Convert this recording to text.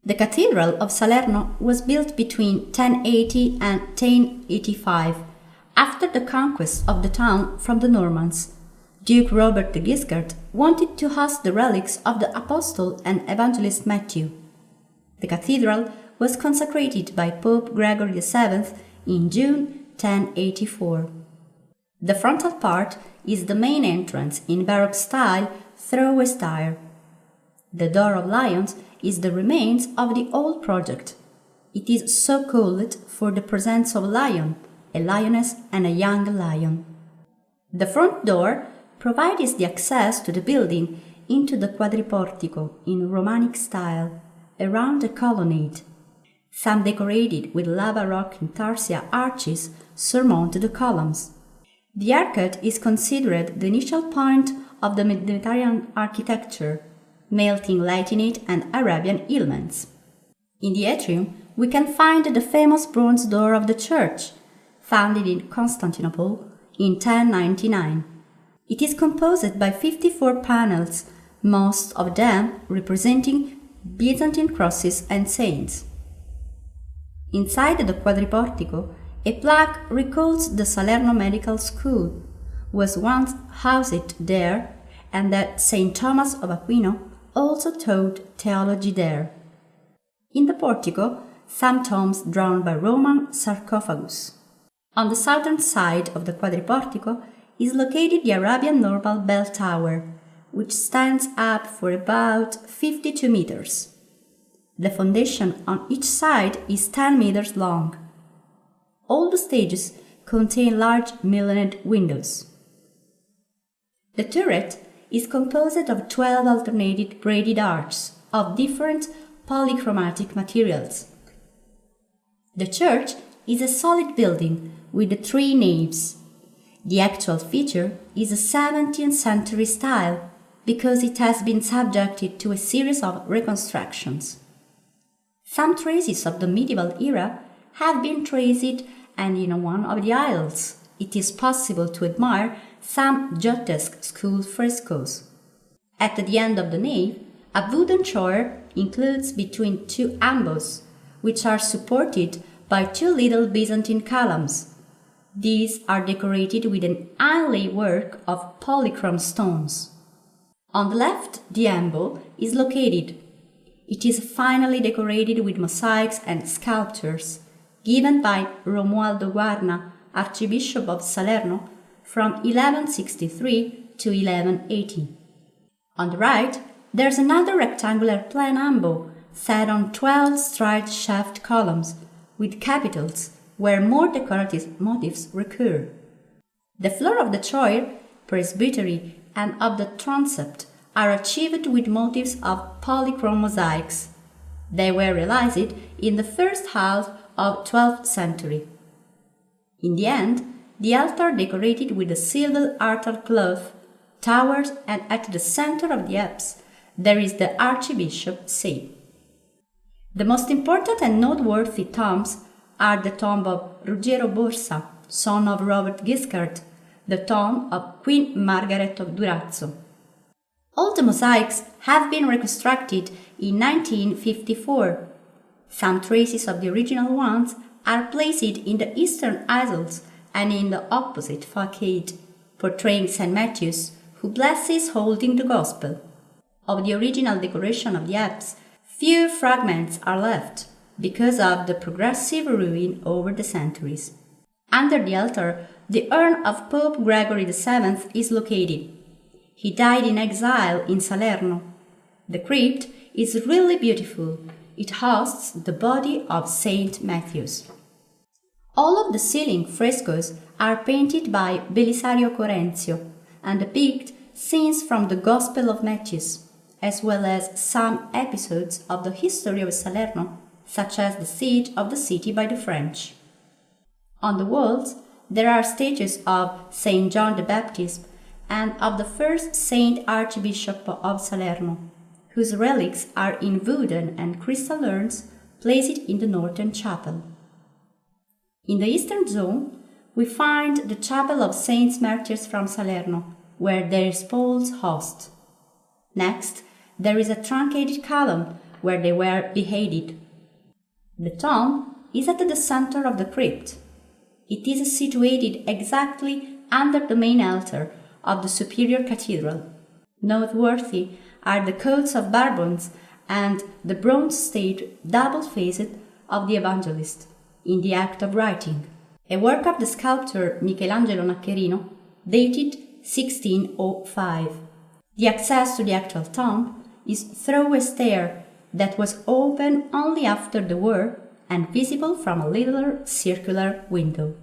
The Cathedral of Salerno was built between 1080 and 1085, after the conquest of the town from the Normans. Duke Robert the Guiscard wanted to host the relics of the Apostle and Evangelist Matthew. The cathedral was consecrated by Pope Gregory VII in June 1084. The frontal part is the main entrance in Baroque style through a stair. The Door of Lions is the remains of the old project. It is so called for the presence of a lion, a lioness and a young lion. The front door provides the access to the building into the quadriportico in Romanic style, around a colonnade. Some decorated with lava rock intarsia arches surmount the columns. The arcade is considered the initial point of the Mediterranean architecture, melting Latinate and Arabian elements. In the atrium, we can find the famous bronze door of the church, founded in Constantinople in 1099. It is composed by 54 panels, most of them representing Byzantine crosses and saints. Inside the quadriportico, a plaque recalls the Salerno Medical School, was once housed there, and that St. Thomas of Aquino also taught theology there. In the portico, some tombs drawn by Roman sarcophagus. On the southern side of the quadriportico is located the Arabian normal bell tower, which stands up for about 52 meters. The foundation on each side is 10 meters long. All the stages contain large mullioned windows. The turret is composed of 12 alternated braided arches of different polychromatic materials. The church is a solid building with 3 naves. The actual feature is a 17th century style because it has been subjected to a series of reconstructions. Some traces of the medieval era have been traced, and in one of the aisles it is possible to admire some Giottesque school frescoes. At the end of the nave, a wooden choir includes between 2 ambos, which are supported by 2 little Byzantine columns. These are decorated with an inlay work of polychrome stones. On the left, the ambo is located. It is finely decorated with mosaics and sculptures, given by Romualdo Guarna, Archbishop of Salerno, from 1163 to 1180. On the right, there's another rectangular plain ambo set on 12 straight shaft columns with capitals where more decorative motifs recur. The floor of the choir, presbytery, and of the transept are achieved with motifs of polychrome mosaics. They were realized in the first half of 12th century. In the end, the altar decorated with a silver altar cloth towers, and at the center of the apse there is the Archbishop's seat. The most important and noteworthy tombs are the tomb of Ruggiero Borsa, son of Robert Guiscard, the tomb of Queen Margaret of Durazzo. All the mosaics have been reconstructed in 1954. Some traces of the original ones are placed in the eastern aisles and in the opposite facade, portraying St. Matthew's, who blesses holding the Gospel. Of the original decoration of the apse, few fragments are left because of the progressive ruin over the centuries. Under the altar, the urn of Pope Gregory VII is located. He died in exile in Salerno. The crypt is really beautiful. It hosts the body of Saint Matthew's. All of the ceiling frescoes are painted by Belisario Corenzio and depict scenes from the Gospel of Matthew, as well as some episodes of the history of Salerno, such as the siege of the city by the French. On the walls, there are statues of Saint John the Baptist and of the first Saint Archbishop of Salerno, whose relics are in wooden and crystal urns placed in the northern chapel. In the eastern zone, we find the chapel of Saints Martyrs from Salerno, where there is Paul's host. Next, there is a truncated column where they were beheaded. The tomb is at the center of the crypt. It is situated exactly under the main altar of the superior cathedral. Noteworthy are the coats of barbons and the bronze-staged double faced of the Evangelist in the act of writing, a work of the sculptor Michelangelo Naccherino, dated 1605. The access to the actual tomb is through a stair that was open only after the war and visible from a little circular window.